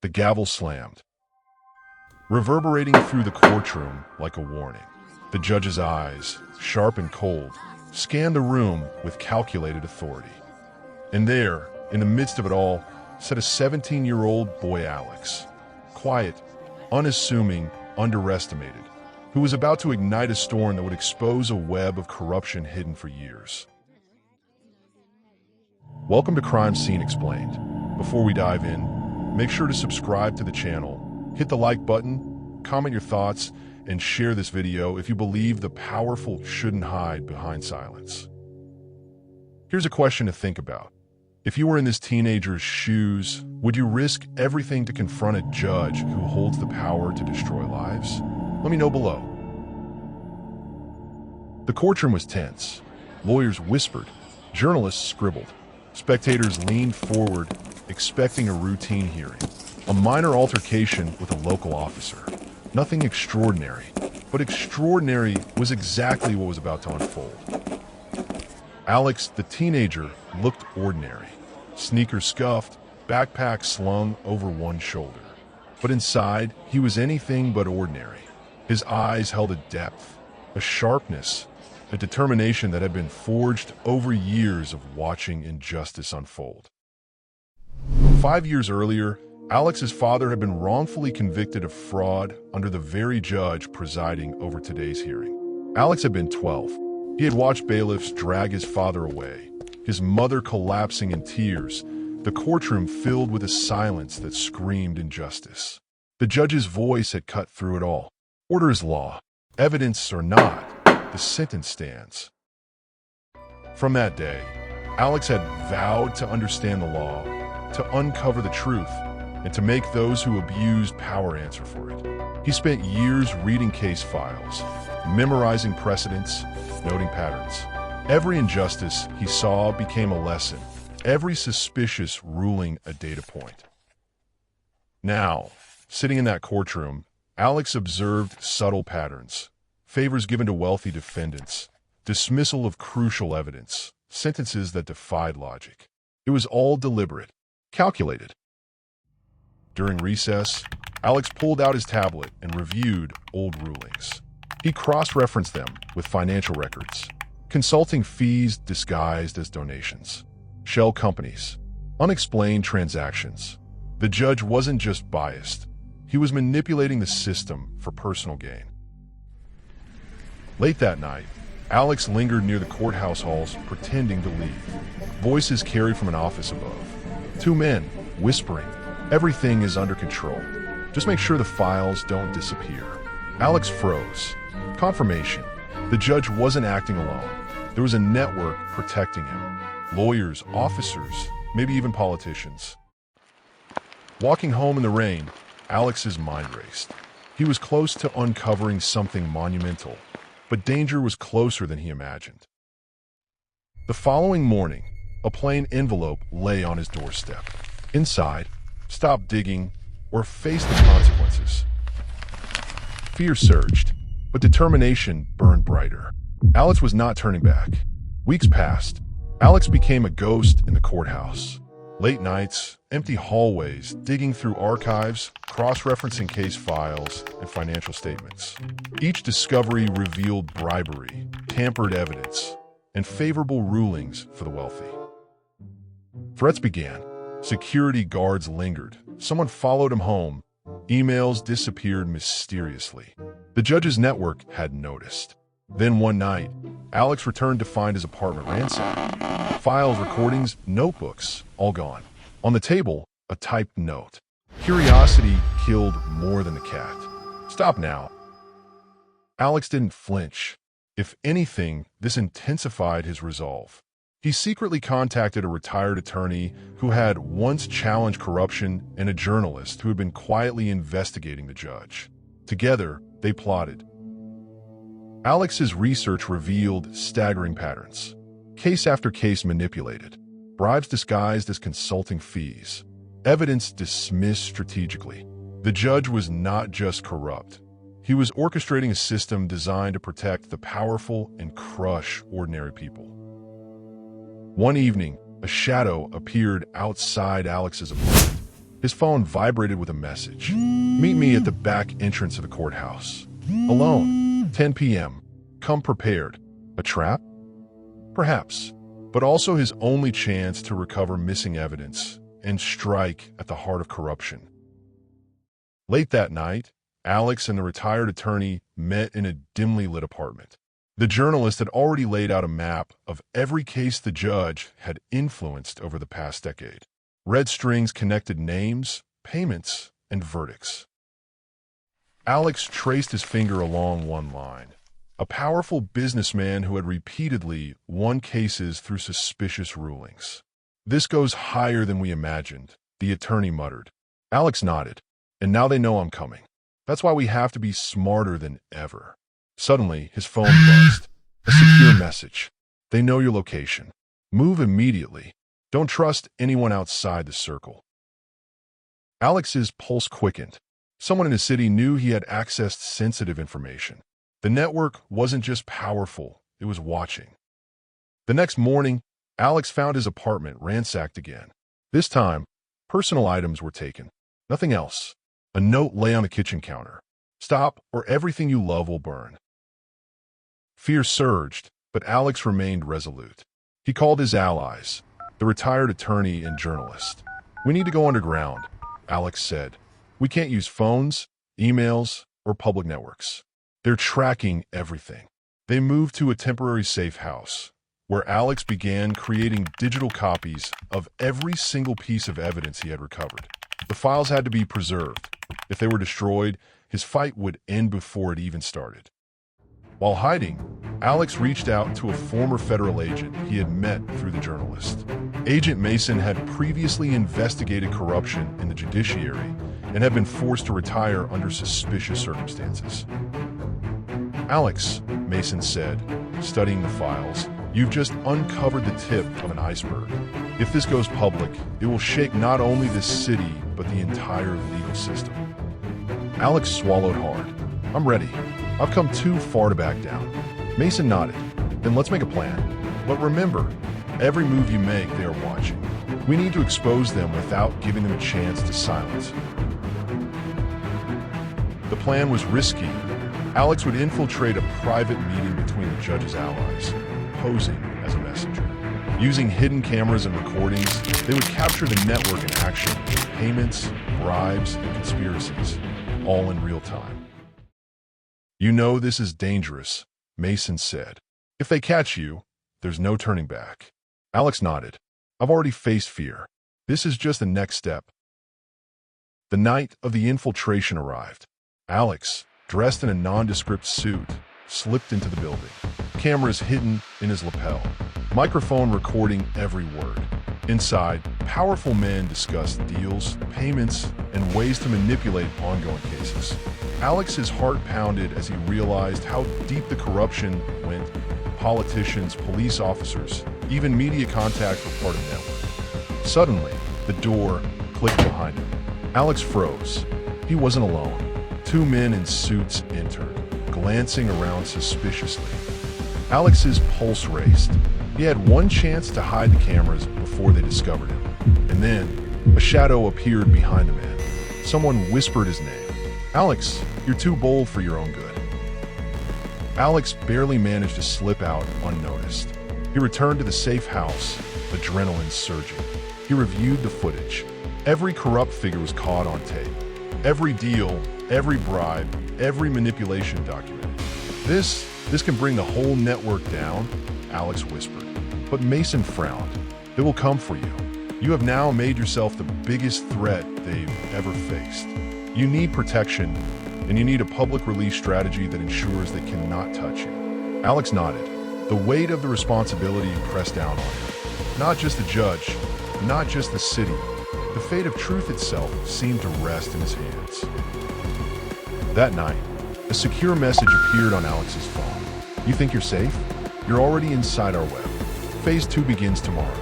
The gavel slammed, reverberating through the courtroom like a warning. The judge's eyes, sharp and cold, scanned the room with calculated authority. And there, in the midst of it all, sat a 17-year-old boy Alex, quiet, unassuming, underestimated, who was about to ignite a storm that would expose a web of corruption hidden for years. Welcome to Crime Scene Explained. Before we dive in, make sure to subscribe to the channel, hit the like button, comment your thoughts, and share this video if you believe the powerful shouldn't hide behind silence. Here's a question to think about. If you were in this teenager's shoes, would you risk everything to confront a judge who holds the power to destroy lives? Let me know below. The courtroom was tense. Lawyers whispered. Journalists scribbled. Spectators leaned forward, expecting a routine hearing. A minor altercation with a local officer. Nothing extraordinary, but extraordinary was exactly what was about to unfold. Alex, the teenager, looked ordinary. Sneakers scuffed, backpack slung over one shoulder. But inside, he was anything but ordinary. His eyes held a depth, a sharpness, a determination that had been forged over years of watching injustice unfold. 5 years earlier, Alex's father had been wrongfully convicted of fraud under the very judge presiding over today's hearing. Alex had been 12. He had watched bailiffs drag his father away, his mother collapsing in tears, the courtroom filled with a silence that screamed injustice. The judge's voice had cut through it all. Order is law. Evidence or not, the sentence stands. From that day, Alex had vowed to understand the law, to uncover the truth, and to make those who abused power answer for it. He spent years reading case files, memorizing precedents, noting patterns. Every injustice he saw became a lesson, every suspicious ruling a data point. Now, sitting in that courtroom, Alex observed subtle patterns, favors given to wealthy defendants, dismissal of crucial evidence, sentences that defied logic. It was all deliberate, calculated. During recess, Alex pulled out his tablet and reviewed old rulings. He cross-referenced them with financial records, consulting fees disguised as donations, shell companies, unexplained transactions. The judge wasn't just biased. He was manipulating the system for personal gain. Late that night, Alex lingered near the courthouse halls, pretending to leave. Voices carried from an office above. Two men, whispering, "Everything is under control. Just make sure the files don't disappear." Alex froze. Confirmation. The judge wasn't acting alone. There was a network protecting him. Lawyers, officers, maybe even politicians. Walking home in the rain, Alex's mind raced. He was close to uncovering something monumental, but danger was closer than he imagined. The following morning, a plain envelope lay on his doorstep. Inside, stop digging or face the consequences. Fear surged, but determination burned brighter. Alex was not turning back. Weeks passed. Alex became a ghost in the courthouse. Late nights, empty hallways, digging through archives, cross-referencing case files, and financial statements. Each discovery revealed bribery, tampered evidence, and favorable rulings for the wealthy. Threats began. Security guards lingered. Someone followed him home. Emails disappeared mysteriously. The judge's network had noticed. Then one night, Alex returned to find his apartment ransacked. Files, recordings, notebooks, all gone. On the table, a typed note. Curiosity killed more than the cat. Stop now. Alex didn't flinch. If anything, this intensified his resolve. He secretly contacted a retired attorney who had once challenged corruption and a journalist who had been quietly investigating the judge. Together, they plotted. Alex's research revealed staggering patterns. Case after case manipulated. Bribes disguised as consulting fees. Evidence dismissed strategically. The judge was not just corrupt. He was orchestrating a system designed to protect the powerful and crush ordinary people. One evening, a shadow appeared outside Alex's apartment. His phone vibrated with a message. Meet me at the back entrance of the courthouse. Alone. 10 p.m. Come prepared. A trap? Perhaps. But also his only chance to recover missing evidence and strike at the heart of corruption. Late that night, Alex and the retired attorney met in a dimly lit apartment. The journalist had already laid out a map of every case the judge had influenced over the past decade. Red strings connected names, payments, and verdicts. Alex traced his finger along one line. A powerful businessman who had repeatedly won cases through suspicious rulings. This goes higher than we imagined, the attorney muttered. Alex nodded. And now they know I'm coming. That's why we have to be smarter than ever. Suddenly, his phone buzzed. A secure message. They know your location. Move immediately. Don't trust anyone outside the circle. Alex's pulse quickened. Someone in the city knew he had accessed sensitive information. The network wasn't just powerful, it was watching. The next morning, Alex found his apartment ransacked again. This time, personal items were taken. Nothing else. A note lay on the kitchen counter. Stop, or everything you love will burn. Fear surged, but Alex remained resolute. He called his allies, the retired attorney and journalist. We need to go underground, Alex said. We can't use phones, emails, or public networks. They're tracking everything. They moved to a temporary safe house, where Alex began creating digital copies of every single piece of evidence he had recovered. The files had to be preserved. If they were destroyed, his fight would end before it even started. While hiding, Alex reached out to a former federal agent he had met through the journalist. Agent Mason had previously investigated corruption in the judiciary and had been forced to retire under suspicious circumstances. Alex, Mason said, studying the files, you've just uncovered the tip of an iceberg. If this goes public, it will shake not only this city, but the entire legal system. Alex swallowed hard. I'm ready. I've come too far to back down. Mason nodded. Then let's make a plan. But remember, every move you make, they are watching. We need to expose them without giving them a chance to silence. The plan was risky. Alex would infiltrate a private meeting between the judge's allies, posing as a messenger. Using hidden cameras and recordings, they would capture the network in action, payments, bribes, and conspiracies, all in real time. You know this is dangerous, Mason said. If they catch you, there's no turning back. Alex nodded. I've already faced fear. This is just the next step. The night of the infiltration arrived. Alex, dressed in a nondescript suit, slipped into the building. Cameras hidden in his lapel. Microphone recording every word. Inside, powerful men discussed deals, payments, and ways to manipulate ongoing cases. Alex's heart pounded as he realized how deep the corruption went. Politicians, police officers, even media contacts were part of the network. Suddenly, the door clicked behind him. Alex froze. He wasn't alone. Two men in suits entered, glancing around suspiciously. Alex's pulse raced. He had one chance to hide the cameras before they discovered him. And then, a shadow appeared behind the man. Someone whispered his name. Alex, you're too bold for your own good. Alex barely managed to slip out unnoticed. He returned to the safe house, adrenaline surging. He reviewed the footage. Every corrupt figure was caught on tape. Every deal, every bribe, every manipulation documented. This can bring the whole network down, Alex whispered. But Mason frowned. It will come for you. You have now made yourself the biggest threat they've ever faced. You need protection, and you need a public release strategy that ensures they cannot touch you. Alex nodded. The weight of the responsibility pressed down on him. Not just the judge, not just the city. The fate of truth itself seemed to rest in his hands. That night, a secure message appeared on Alex's phone. You think you're safe? You're already inside our web. Phase 2 begins tomorrow.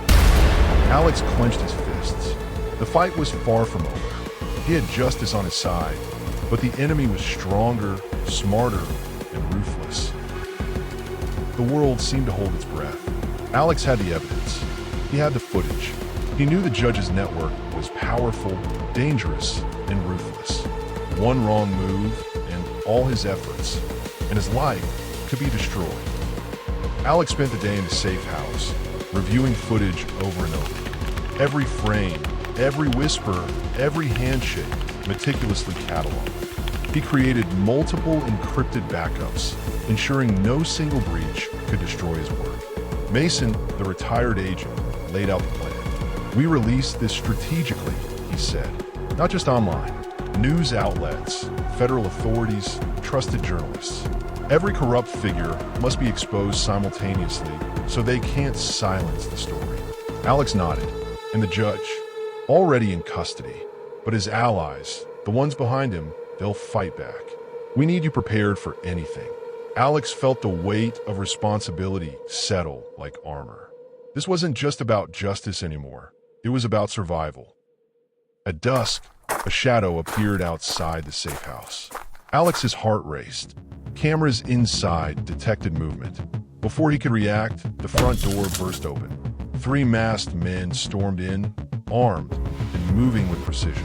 Alex clenched his fists. The fight was far from over. He had justice on his side, but the enemy was stronger, smarter, and ruthless. The world seemed to hold its breath. Alex had the evidence. He had the footage. He knew the judge's network was powerful, dangerous, and ruthless. One wrong move, and all his efforts, and his life could be destroyed. Alex spent the day in the safe house, reviewing footage over and over. Every frame, every whisper, every handshake, meticulously cataloged. He created multiple encrypted backups, ensuring no single breach could destroy his work. Mason, the retired agent, laid out the plan. "We released this strategically," he said, "not just online. News outlets, federal authorities, trusted journalists. Every corrupt figure must be exposed simultaneously so they can't silence the story." Alex nodded, and the judge, already in custody, but his allies, the ones behind him, they'll fight back. "We need you prepared for anything." Alex felt the weight of responsibility settle like armor. This wasn't just about justice anymore. It was about survival. At dusk, a shadow appeared outside the safe house. Alex's heart raced. Cameras inside detected movement. Before he could react, the front door burst open. 3 masked men stormed in, armed and moving with precision.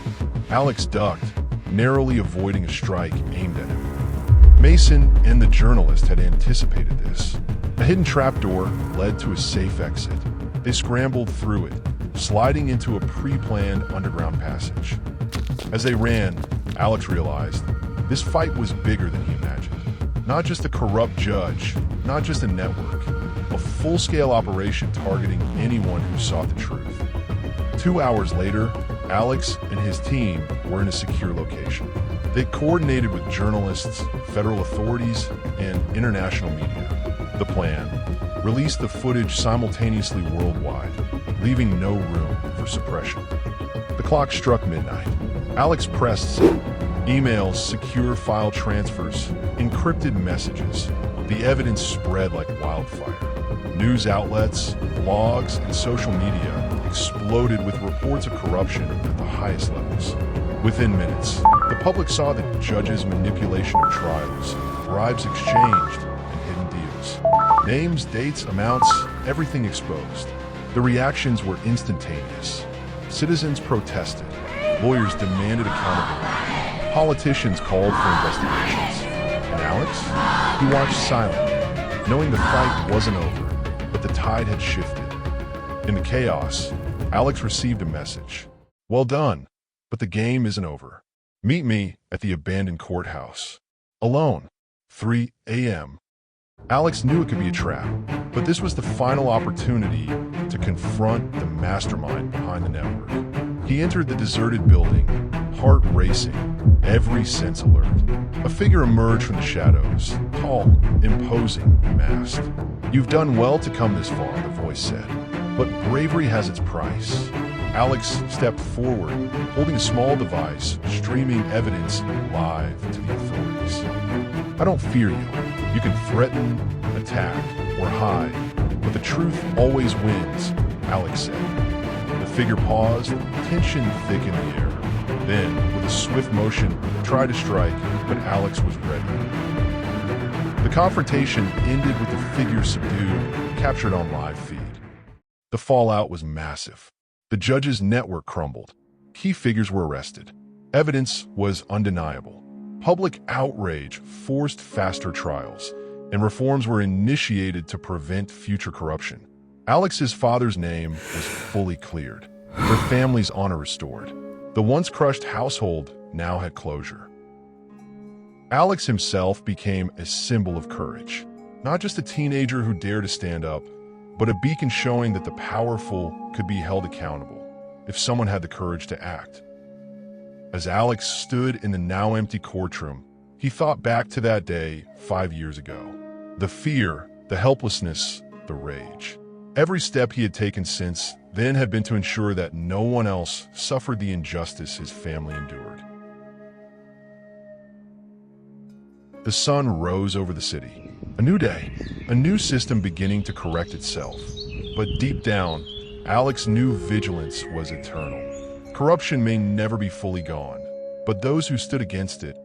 Alex ducked, narrowly avoiding a strike aimed at him. Mason and the journalist had anticipated this. A hidden trapdoor led to a safe exit. They scrambled through it, sliding into a pre-planned underground passage. As they ran, Alex realized this fight was bigger than he imagined. Not just a corrupt judge, not just a network, a full-scale operation targeting anyone who sought the truth. 2 hours later, Alex and his team were in a secure location. They coordinated with journalists, federal authorities, and international media. The plan: release the footage simultaneously worldwide, leaving no room for suppression. The clock struck midnight. Alex pressed send. Emails, secure file transfers, encrypted messages. The evidence spread like wildfire. News outlets, blogs, and social media exploded with reports of corruption at the highest levels. Within minutes, the public saw the judge's manipulation of trials, bribes exchanged, and hidden deals. Names, dates, amounts, everything exposed. The reactions were instantaneous. Citizens protested. Lawyers demanded accountability. Politicians called for investigations. And Alex? He watched silently, knowing the fight wasn't over, but the tide had shifted. In the chaos, Alex received a message. "Well done, but the game isn't over. Meet me at the abandoned courthouse. Alone, 3 a.m. Alex knew it could be a trap, but this was the final opportunity to confront the mastermind behind the network. He entered the deserted building, heart racing, every sense alert. A figure emerged from the shadows, tall, imposing, masked. "You've done well to come this far," the voice said, "but bravery has its price." Alex stepped forward, holding a small device, streaming evidence live to the authorities. "I don't fear you. You can threaten, attack, or hide, but the truth always wins," Alex said. The figure paused, tension thick in the air. Then, with a swift motion, tried to strike, but Alex was ready. The confrontation ended with the figure subdued, captured on live feed. The fallout was massive. The judge's network crumbled. Key figures were arrested. Evidence was undeniable. Public outrage forced faster trials, and reforms were initiated to prevent future corruption. Alex's father's name was fully cleared. Their family's honor restored. The once crushed household now had closure. Alex himself became a symbol of courage. Not just a teenager who dared to stand up, but a beacon showing that the powerful could be held accountable if someone had the courage to act. As Alex stood in the now empty courtroom, he thought back to that day 5 years ago. The fear, the helplessness, the rage. Every step he had taken since then had been to ensure that no one else suffered the injustice his family endured. The sun rose over the city. A new day, a new system beginning to correct itself. But deep down, Alex knew vigilance was eternal. Corruption may never be fully gone, but those who stood against it,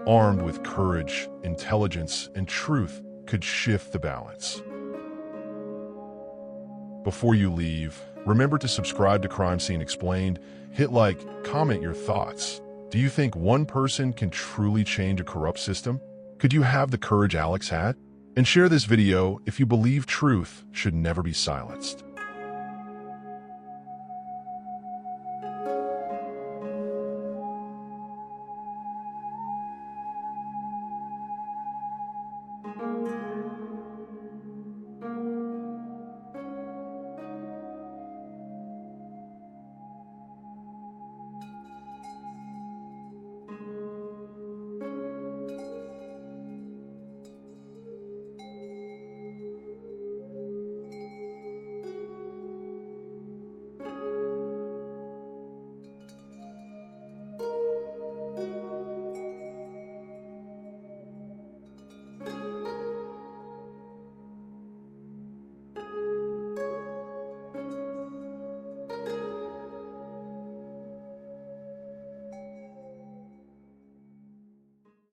armed with courage, intelligence, and truth, could shift the balance. Before you leave, Remember to subscribe to Crime Scene Explained, hit like, comment your thoughts. Do you think one person can truly change a corrupt system? Could you have the courage Alex had? And share this video if you believe truth should never be silenced.